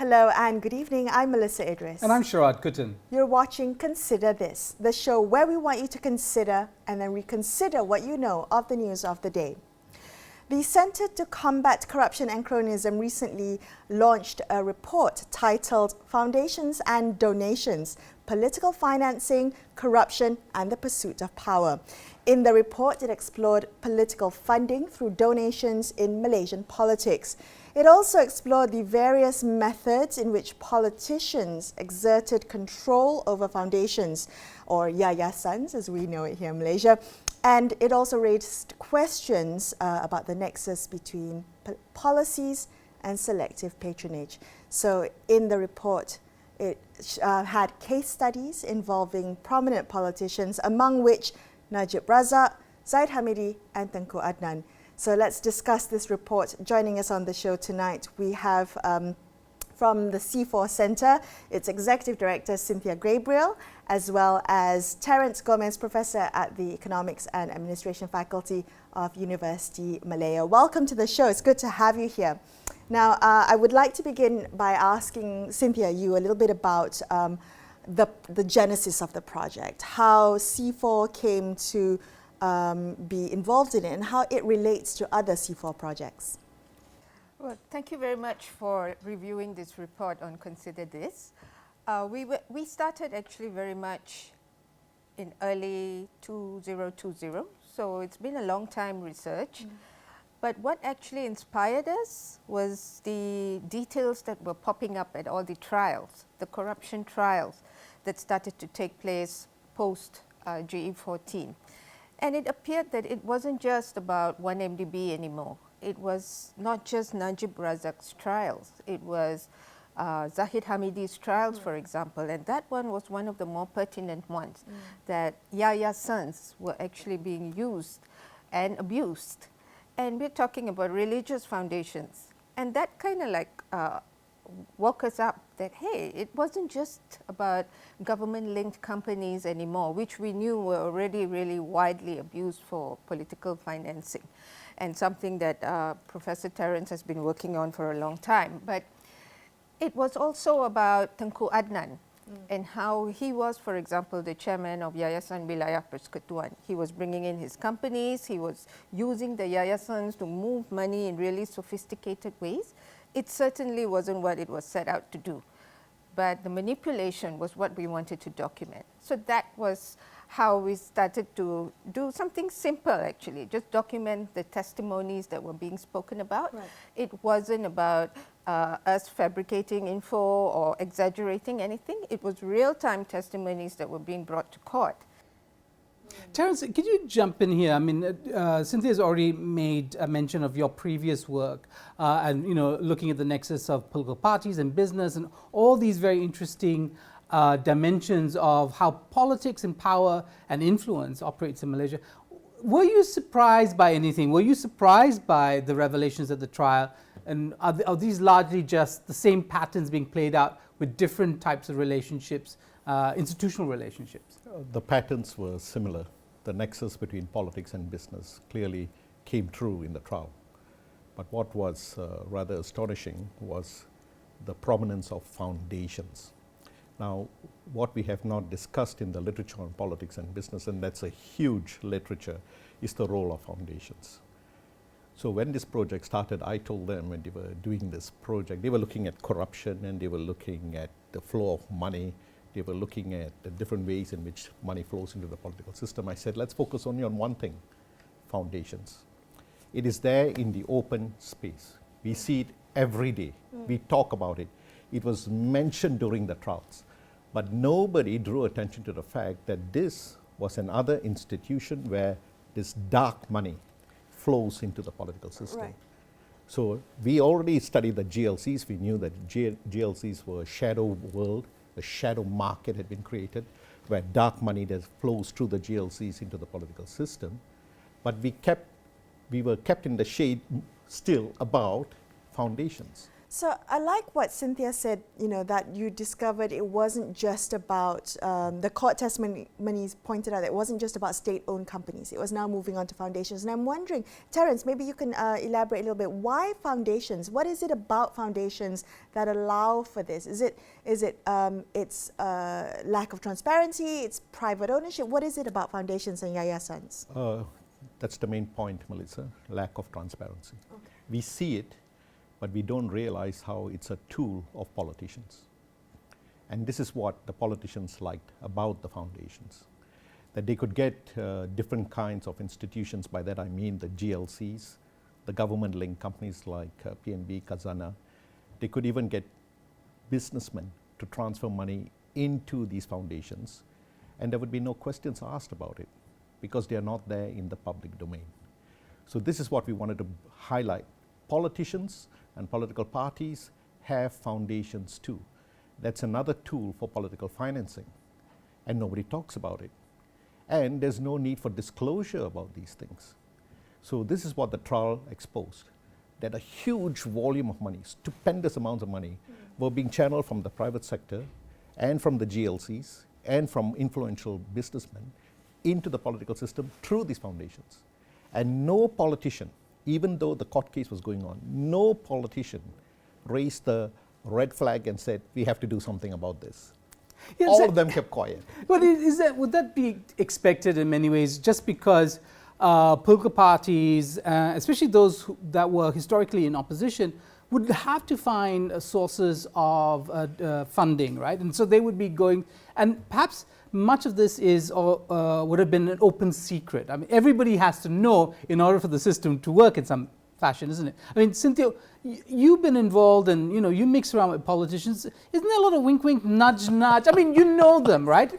Hello and good evening. I'm Melisa Idris. And I'm Sharaad Kuttan. You're watching Consider This, the show where we want you to consider and then reconsider what you know of the news of the day. The Centre to Combat Corruption and Cronyism recently launched a report titled Foundations and Donations, Political Financing, Corruption and the Pursuit of Power. In the report, it explored political funding through donations in Malaysian politics. It also explored the various methods in which politicians exerted control over foundations, or Yayasans as we know it here in Malaysia. And it also raised questions about the nexus between policies and selective patronage. So in the report, it had case studies involving prominent politicians, among which Najib Razak, Zaid Hamidi and Tengku Adnan. So let's discuss this report. Joining us on the show tonight, we have from the C4 Centre, its Executive Director Cynthia Gabrie, as well as Terence Gomez, Professor at the Economics and Administration Faculty of University Malaya. Welcome to the show. It's good to have you here. Now, I would like to begin by asking Cynthia you a little bit about the genesis of the project, how C4 came to be involved in it and how it relates to other C4 projects. Well, thank you very much for reviewing this report on Consider This. We started actually very much in early 2020, so it's been a long time research. But what actually inspired us was the details that were popping up at all the trials, the corruption trials that started to take place post GE14. And it appeared that it wasn't just about 1MDB anymore. It was not just Najib Razak's trials. It was Zahid Hamidi's trials, for example, and that one was one of the more pertinent ones, that Yayasans were actually being used and abused. And we're talking about religious foundations. And that kind of like woke us up that, hey, it wasn't just about government-linked companies anymore, which we knew were already really widely abused for political financing, and something that Professor Terence has been working on for a long time. But it was also about Tengku Adnan and how he was, for example, the chairman of Yayasan Wilayah Persekutuan. He was bringing in his companies, he was using the Yayasans to move money in really sophisticated ways. It certainly wasn't what it was set out to do, but the manipulation was what we wanted to document. So that was how we started to do something simple, actually, just document the testimonies that were being spoken about. Right. It wasn't about us fabricating info or exaggerating anything. It was real-time testimonies that were being brought to court. Terence, could you jump in here? I mean, Cynthia's already made a mention of your previous work and, you know, looking at the nexus of political parties and business and all these very interesting dimensions of how politics and power and influence operates in Malaysia. Were you surprised by anything? Were you surprised by the revelations at the trial? And are these largely just the same patterns being played out with different types of relationships, institutional relationships? The patterns were similar. The nexus between politics and business clearly came true in the trial. But what was rather astonishing was the prominence of foundations. Now, what we have not discussed in the literature on politics and business, and that's a huge literature, is the role of foundations. So when this project started, I told them when they were doing this project, they were looking at corruption and they were looking at the flow of money. They were looking at the different ways in which money flows into the political system. I said, let's focus only on one thing, foundations. It is there in the open space. We see it every day. We talk about it. It was mentioned during the trials. But nobody drew attention to the fact that this was another institution where this dark money flows into the political system. Right. So we already studied the GLCs. We knew that GLCs were a shadow world. A shadow market had been created where dark money that flows through the GLCs into the political system. But we were kept in the shade still about foundations. So I like what Cynthia said, that you discovered it wasn't just about, the court testimonies pointed out that it wasn't just about state-owned companies. It was now moving on to foundations. And I'm wondering, Terence, maybe you can elaborate a little bit. Why foundations? What is it about foundations that allow for this? Is it its lack of transparency, it's private ownership? What is it about foundations and yayasans? That's the main point, Melissa, lack of transparency. Okay. We see it, but we don't realize how it's a tool of politicians. And this is what the politicians liked about the foundations, that they could get different kinds of institutions. By that I mean the GLCs, the government-linked companies like PNB, Khazanah. They could even get businessmen to transfer money into these foundations, and there would be no questions asked about it because they are not there in the public domain. So this is what we wanted to highlight. Politicians and political parties have foundations too. That's another tool for political financing, and nobody talks about it. And there's no need for disclosure about these things. So this is what the trial exposed, that a huge volume of money, stupendous amounts of money, were being channeled from the private sector and from the GLCs and from influential businessmen into the political system through these foundations. And no politician, even though the court case was going on, no politician raised the red flag and said, we have to do something about this. Yeah, all of them kept quiet. But would that be expected in many ways, just because political parties, especially those that were historically in opposition, would have to find sources of funding, right? And so they would be going, and perhaps much of this is would have been an open secret. I mean, everybody has to know in order for the system to work in some fashion, isn't it? I mean, Cynthia, you've been involved and, you mix around with politicians. Isn't there a lot of wink, wink, nudge, nudge? I mean, you know them, right?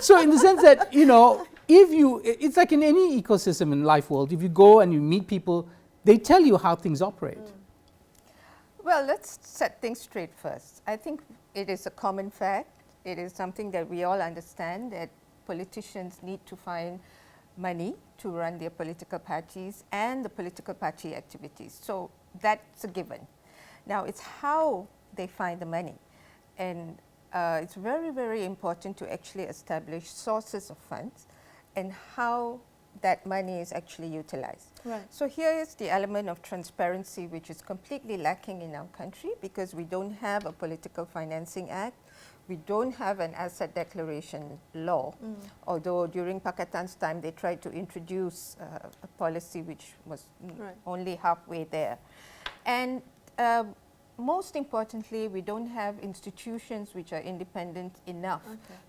So in the sense that, it's like in any ecosystem in life world, if you go and you meet people, they tell you how things operate. Well, let's set things straight first. I think it is a common fact. It is something that we all understand, that politicians need to find money to run their political parties and the political party activities. So that's a given. Now it's how they find the money. And it's very, very important to actually establish sources of funds and how that money is actually utilized. Right. So here is the element of transparency, which is completely lacking in our country because we don't have a political financing act. We don't have an asset declaration law, although during Pakistan's time they tried to introduce a policy which was only halfway there. And most importantly, we don't have institutions which are independent enough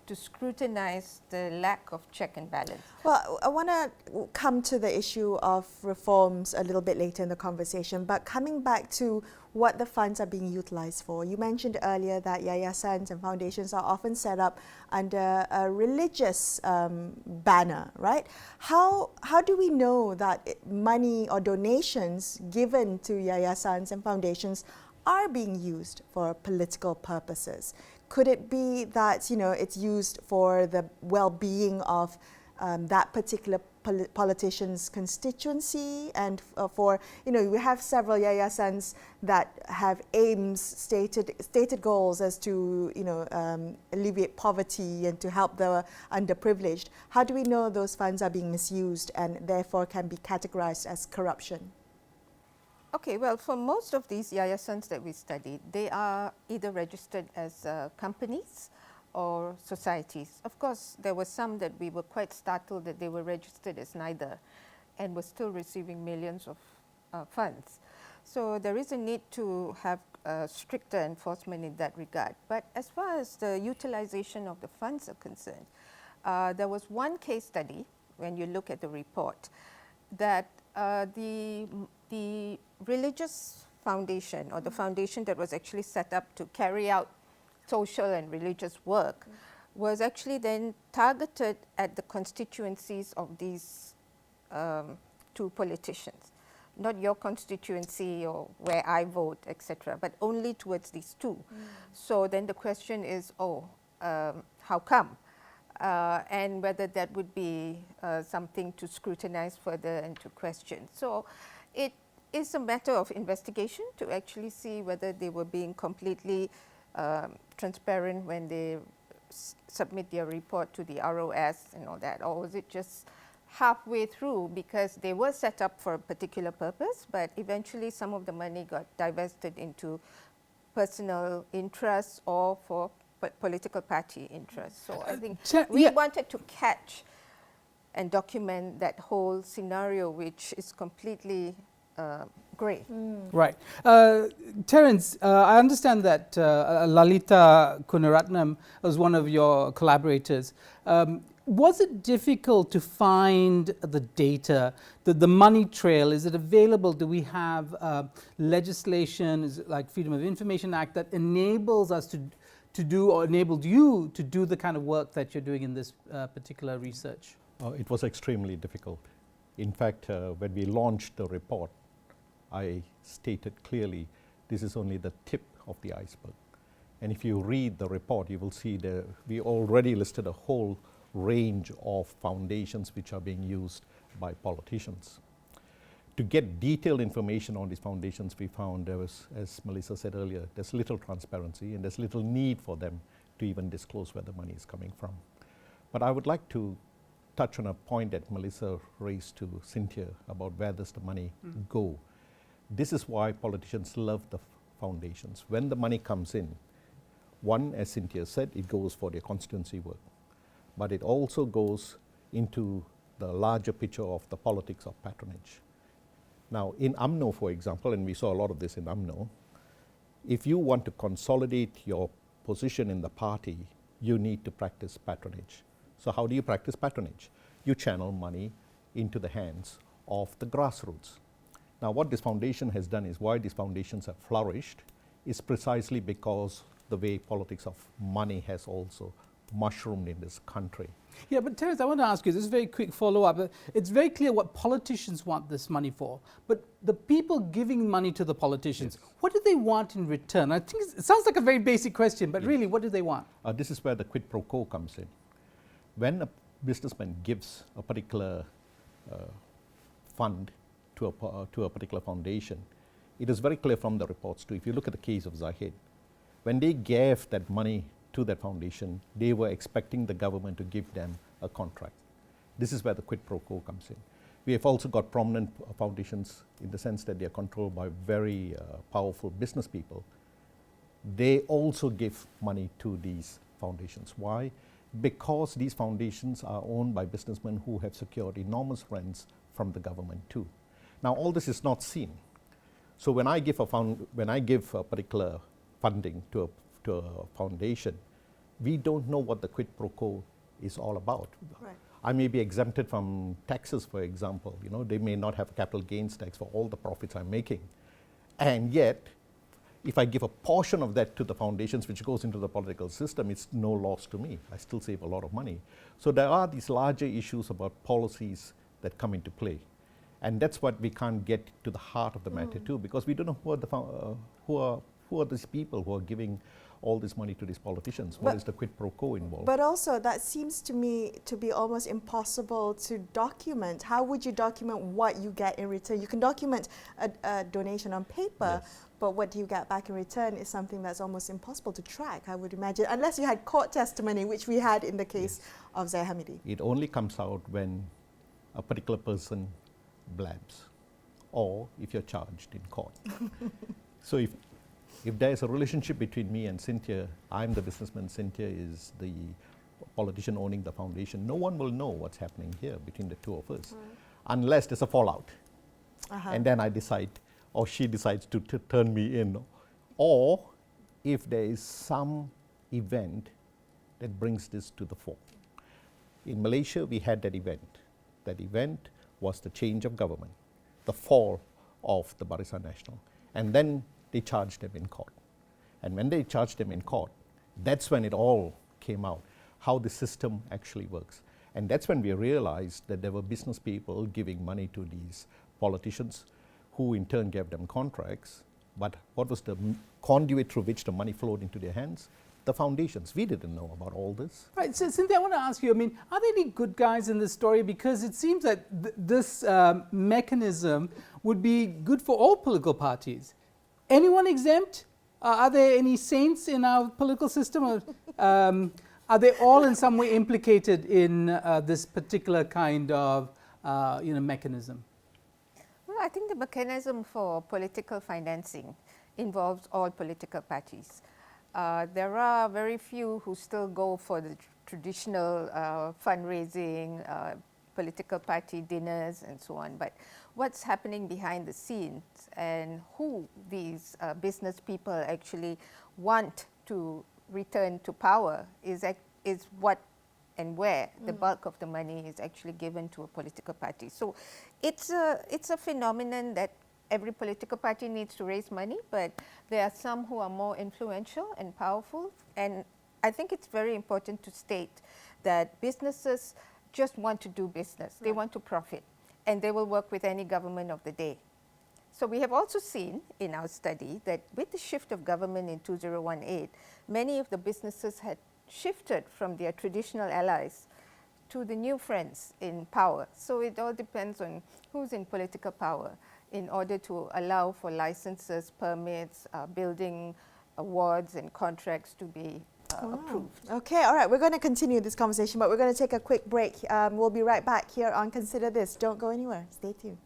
to scrutinize the lack of check and balance. Well, I want to come to the issue of reforms a little bit later in the conversation, but coming back to what the funds are being utilized for. You mentioned earlier that yayasans and foundations are often set up under a religious banner, right? How do we know that money or donations given to yayasans and foundations are being used for political purposes? Could it be that it's used for the well-being of that particular politician's constituency, and we have several yayasans that have aims, stated goals as to alleviate poverty and to help the underprivileged. How do we know those funds are being misused and therefore can be categorized as corruption? Okay, well, for most of these yayasans that we studied, they are either registered as companies or societies. Of course, there were some that we were quite startled that they were registered as neither and were still receiving millions of funds. So there is a need to have stricter enforcement in that regard. But as far as the utilization of the funds are concerned, there was one case study, when you look at the report, that the religious foundation, or the foundation that was actually set up to carry out social and religious work, was actually then targeted at the constituencies of these two politicians. Not your constituency or where I vote, etc., but only towards these two. So then the question is, how come? And whether that would be something to scrutinize further and to question. So is a matter of investigation to actually see whether they were being completely transparent when they submit their report to the ROS and all that, or was it just halfway through because they were set up for a particular purpose, but eventually some of the money got divested into personal interests or for political party interests. So I think we wanted to catch and document that whole scenario, which is completely grey. Right. Terence, I understand that Lalita Kunaratnam was one of your collaborators. Was it difficult to find the data, the money trail? Is it available? Do we have legislation, is it like Freedom of Information Act, that enables us to do, or enabled you to do the kind of work that you're doing in this particular research? It was extremely difficult. In fact, when we launched the report, I stated clearly this is only the tip of the iceberg. And if you read the report, you will see that we already listed a whole range of foundations which are being used by politicians. To get detailed information on these foundations, we found there was, as Melisa said earlier, there's little transparency and there's little need for them to even disclose where the money is coming from. But I would like to touch on a point that Melisa raised to Cynthia about where does the money go. This is why politicians love the foundations. When the money comes in, one, as Cynthia said, it goes for their constituency work, but it also goes into the larger picture of the politics of patronage. Now, in UMNO, for example, and we saw a lot of this in UMNO, if you want to consolidate your position in the party, you need to practice patronage. So how do you practice patronage? You channel money into the hands of the grassroots. Now, what this foundation has done is, why these foundations have flourished is precisely because the way politics of money has also mushroomed in this country. Yeah, but Terence, I want to ask you this very quick follow-up. It's very clear what politicians want this money for, but the people giving money to the politicians, yes, what do they want in return? I think it sounds like a very basic question, but yes, really, what do they want? This is where the quid pro quo comes in. When a businessman gives a particular fund to a particular foundation, it is very clear from the reports too. If you look at the case of Zahid, when they gave that money to that foundation, they were expecting the government to give them a contract. This is where the quid pro quo comes in. We have also got prominent foundations in the sense that they are controlled by very powerful business people. They also give money to these foundations. Why? Because these foundations are owned by businessmen who have secured enormous rents from the government too. Now, all this is not seen. So when I give a particular funding to a foundation, we don't know what the quid pro quo is all about. Right. I may be exempted from taxes, for example. You know, they may not have a capital gains tax for all the profits I'm making. And yet, if I give a portion of that to the foundations which goes into the political system, it's no loss to me. I still save a lot of money. So there are these larger issues about policies that come into play. And that's what we can't get to the heart of the matter too, because we don't know who are these people who are giving all this money to these politicians. What is the quid pro quo involved? But also, that seems to me to be almost impossible to document. How would you document what you get in return? You can document a donation on paper, yes, but what do you get back in return is something that's almost impossible to track, I would imagine, unless you had court testimony, which we had in the case, yes, of Zahid Hamidi. It only comes out when a particular person blabs, or if you're charged in court. So if there is a relationship between me and Cynthia, I'm the businessman, Cynthia is the politician owning the foundation, no one will know what's happening here between the two of us, unless there's a fallout. And then I decide, or she decides to turn me in, or if there is some event that brings this to the fore. In Malaysia, we had that event. That event was the change of government, the fall of the Barisan Nasional, and then they charged them in court. And when they charged them in court, that's when it all came out, how the system actually works. And that's when we realized that there were business people giving money to these politicians, who in turn gave them contracts. But what was the conduit through which the money flowed into their hands? the foundations. We didn't know about all this. Right, so Cynthia, I want to ask you, I mean, are there any good guys in this story? Because it seems that this mechanism would be good for all political parties. Anyone exempt? Are there any saints in our political system? Or, are they all in some way implicated in this particular kind of mechanism? Well, I think the mechanism for political financing involves all political parties. There are very few who still go for the traditional fundraising, political party dinners and so on. But what's happening behind the scenes and who these business people actually want to return to power is what and where the bulk of the money is actually given to a political party. So it's a phenomenon that every political party needs to raise money, but there are some who are more influential and powerful. And I think it's very important to state that businesses just want to do business. Right. They want to profit, and they will work with any government of the day. So we have also seen in our study that with the shift of government in 2018, many of the businesses had shifted from their traditional allies to the new friends in power. So it all depends on who's in political power in order to allow for licenses, permits, building awards and contracts to be approved. Okay, all right, we're going to continue this conversation, but we're going to take a quick break. We'll be right back here on Consider This. Don't go anywhere. Stay tuned.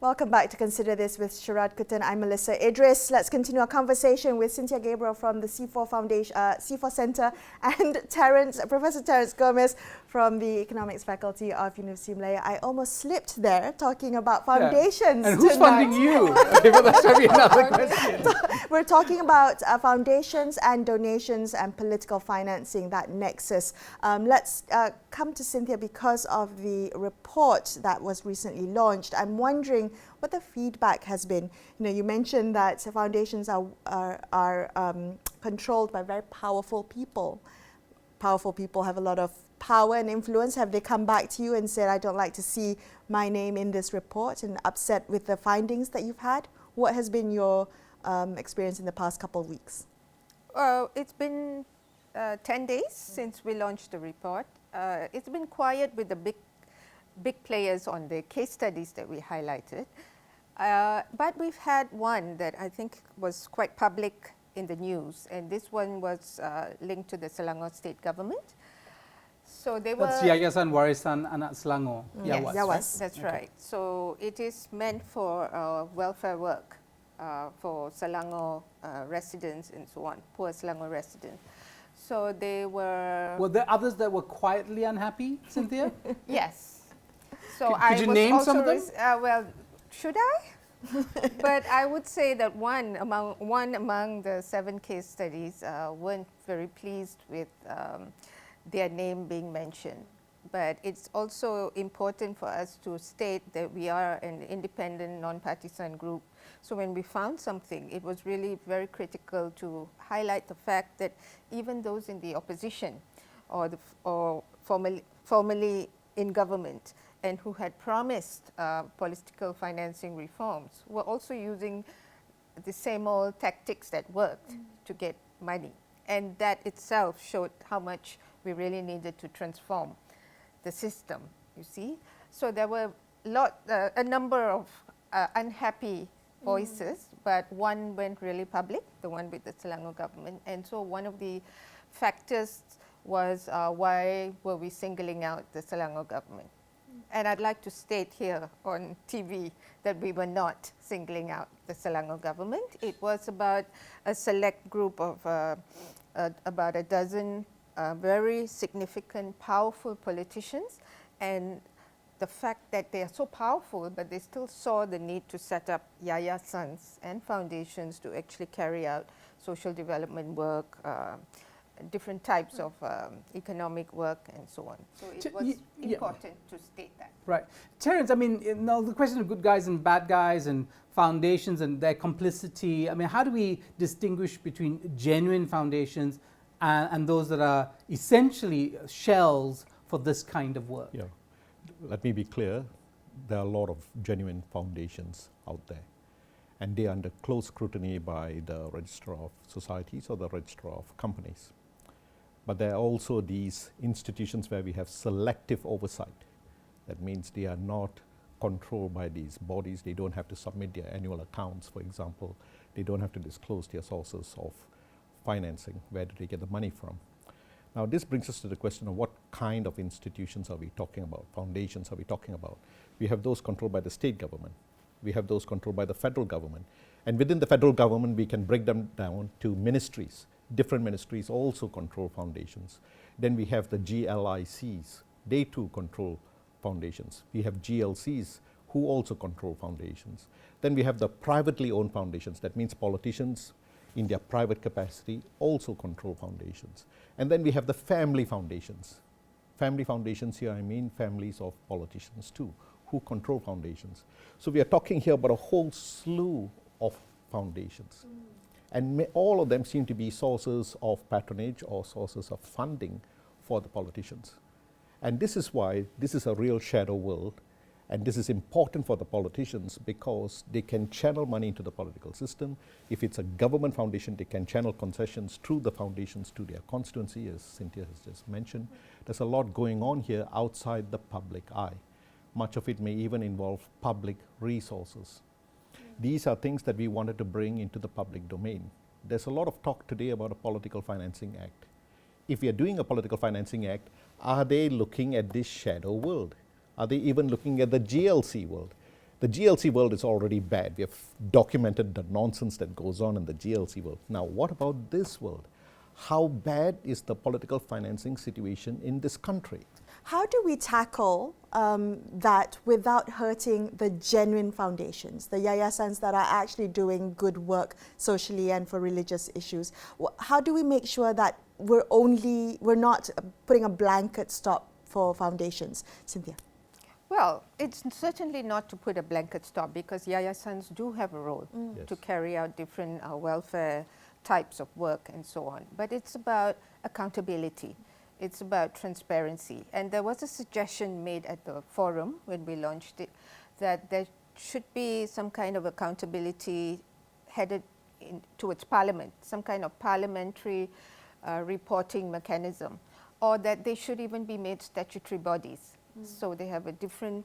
Welcome back to Consider This with Sharaad Kuttan. I'm Melisa Idris. Let's continue our conversation with Cynthia Gabrie from the C4 Foundation, C4 Centre, and Terence, Professor Terence Gomez from the Economics Faculty of University of Malaya. I almost slipped there talking about foundations. Yeah. And who's funding you? Okay, but that's maybe another question. We're talking about foundations and donations and political financing, that nexus. Let's come to Cynthia because of the report that was recently launched. I'm wondering what the feedback has been. You know, you mentioned that foundations are controlled by very powerful people. Powerful people have a lot of power and influence. Have they come back to you and said, I don't like to see my name in this report, and upset with the findings that you've had? What has been your experience in the past couple of weeks? It's been 10 days since we launched the report. It's been quiet with the big players on the case studies that we highlighted. But we've had one that I think was quite public in the news, and this one was linked to the Selangor state government. So they That's Yayasan Warisan Anak Selangor. Yes, Yawas. that's right. So it is meant for welfare work for Selangor residents and so on, poor Selangor residents. So they were... Were there others that were quietly unhappy, Cynthia? Yes. So Could you name some of them? Well, should I? But I would say that one among the 7 case studies weren't very pleased with their name being mentioned. But it's also important for us to state that we are an independent, non-partisan group. So when we found something, it was really very critical to highlight the fact that even those in the opposition or formerly in government and who had promised political financing reforms were also using the same old tactics that worked to get money. And that itself showed how much we really needed to transform the system, you see. So there were a number of unhappy voices, but one went really public, the one with the Selangor government. And so one of the factors was why were we singling out the Selangor government? And I'd like to state here on TV that we were not singling out the Selangor government. It was about a select group of about a dozen very significant, powerful politicians, and the fact that they are so powerful, but they still saw the need to set up yayasans and foundations to actually carry out social development work, different types of economic work and so on. So it was important to state that. Right. Terence, I mean, now the question of good guys and bad guys and foundations and their complicity, I mean, how do we distinguish between genuine foundations and those that are essentially shells for this kind of work? Yeah. Let me be clear, there are a lot of genuine foundations out there, and they are under close scrutiny by the Register of Societies or the Register of Companies. But there are also these institutions where we have selective oversight. That means they are not controlled by these bodies. They don't have to submit their annual accounts, for example. They don't have to disclose their sources of financing. Where do they get the money from? Now, this brings us to the question of what kind of institutions are we talking about, foundations are we talking about? We have those controlled by the state government. We have those controlled by the federal government. And within the federal government, we can break them down to ministries. Different ministries also control foundations. Then we have the GLICs. They too control foundations. We have GLCs who also control foundations. Then we have the privately owned foundations. That means politicians in their private capacity also control foundations. And then we have the family foundations. Family foundations here, I mean families of politicians too, who control foundations. So we are talking here about a whole slew of foundations. And all of them seem to be sources of patronage or sources of funding for the politicians. And this is why this is a real shadow world, and this is important for the politicians because they can channel money into the political system. If it's a government foundation, they can channel concessions through the foundations to their constituency, as Cynthia has just mentioned. There's a lot going on here outside the public eye. Much of it may even involve public resources. These are things that we wanted to bring into the public domain. There's a lot of talk today about a political financing act. If we are doing a political financing act, are they looking at this shadow world? Are they even looking at the GLC world? The GLC world is already bad. We have documented the nonsense that goes on in the GLC world. Now, what about this world? How bad is the political financing situation in this country? How do we tackle that without hurting the genuine foundations, the Yayasans that are actually doing good work socially and for religious issues? How do we make sure that we're not putting a blanket stop for foundations? Cynthia. Well, it's certainly not to put a blanket stop because Yayasans do have a role to carry out different welfare types of work and so on. But it's about accountability. It's about transparency. And there was a suggestion made at the forum when we launched it that there should be some kind of accountability headed towards Parliament, some kind of parliamentary reporting mechanism, or that they should even be made statutory bodies. So they have a different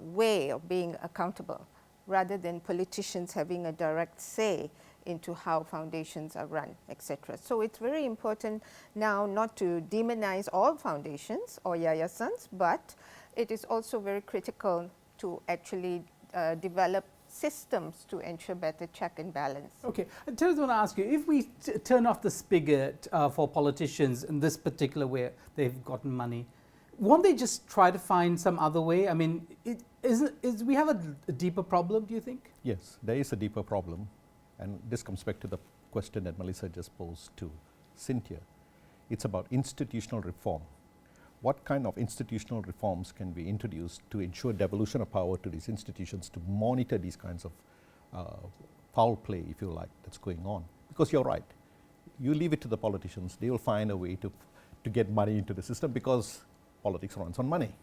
way of being accountable rather than politicians having a direct say into how foundations are run, etc. So it's very important now not to demonize all foundations or Yayasans, but it is also very critical to actually develop systems to ensure better check and balance. Okay, Terence, I want to ask you, if we turn off the spigot for politicians in this particular way, they've gotten money, won't they just try to find some other way? I mean, we have a deeper problem, do you think? Yes, there is a deeper problem. And this comes back to the question that Melisa just posed to Cynthia. It's about institutional reform. What kind of institutional reforms can be introduced to ensure devolution of power to these institutions to monitor these kinds of foul play, if you like, that's going on? Because you're right. You leave it to the politicians. They will find a way to get money into the system because politics runs on money.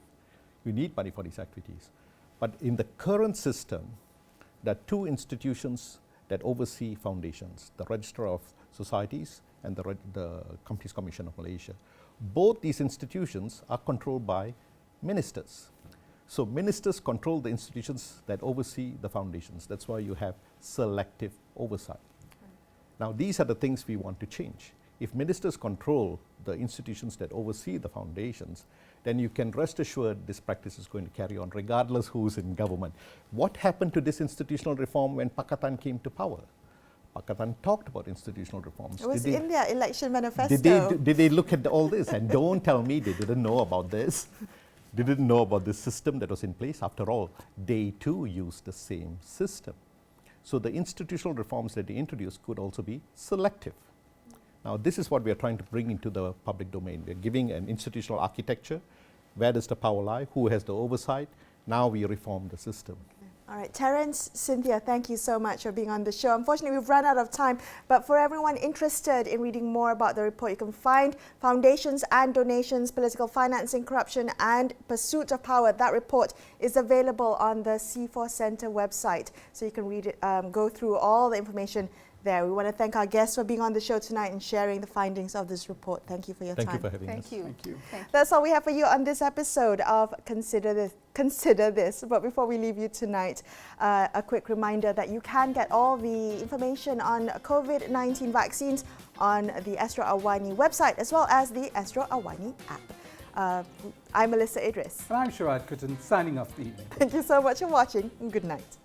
You need money for these activities. But in the current system, there are two institutions that oversee foundations, the Register of Societies and the Companies Commission of Malaysia. Both these institutions are controlled by ministers. So ministers control the institutions that oversee the foundations. That's why you have selective oversight. Now, these are the things we want to change. If ministers control the institutions that oversee the foundations, then you can rest assured this practice is going to carry on regardless who's in government. What happened to this institutional reform when Pakatan came to power? Pakatan talked about institutional reforms. It was in their election manifesto. Did they look at all this? And don't tell me they didn't know about this. They didn't know about this system that was in place. After all, they too used the same system. So the institutional reforms that they introduced could also be selective. Now, this is what we are trying to bring into the public domain. We are giving an institutional architecture. Where does the power lie? Who has the oversight? Now we reform the system. All right, Terence, Cynthia, thank you so much for being on the show. Unfortunately, we've run out of time, but for everyone interested in reading more about the report, you can find Foundations and Donations, Political Financing, Corruption and Pursuit of Power. That report is available on the C4 Centre website, so you can read it, go through all the information there. We want to thank our guests for being on the show tonight and sharing the findings of this report. Thank you for your time. Thank you for having us. Thank you. Thank you. That's all we have for you on this episode of Consider This. But before we leave you tonight, a quick reminder that you can get all the information on COVID-19 vaccines on the Astro AWANI website as well as the Astro AWANI app. I'm Melisa Idris. And I'm Sharaad Kuttan, signing off the evening. Thank you so much for watching and good night.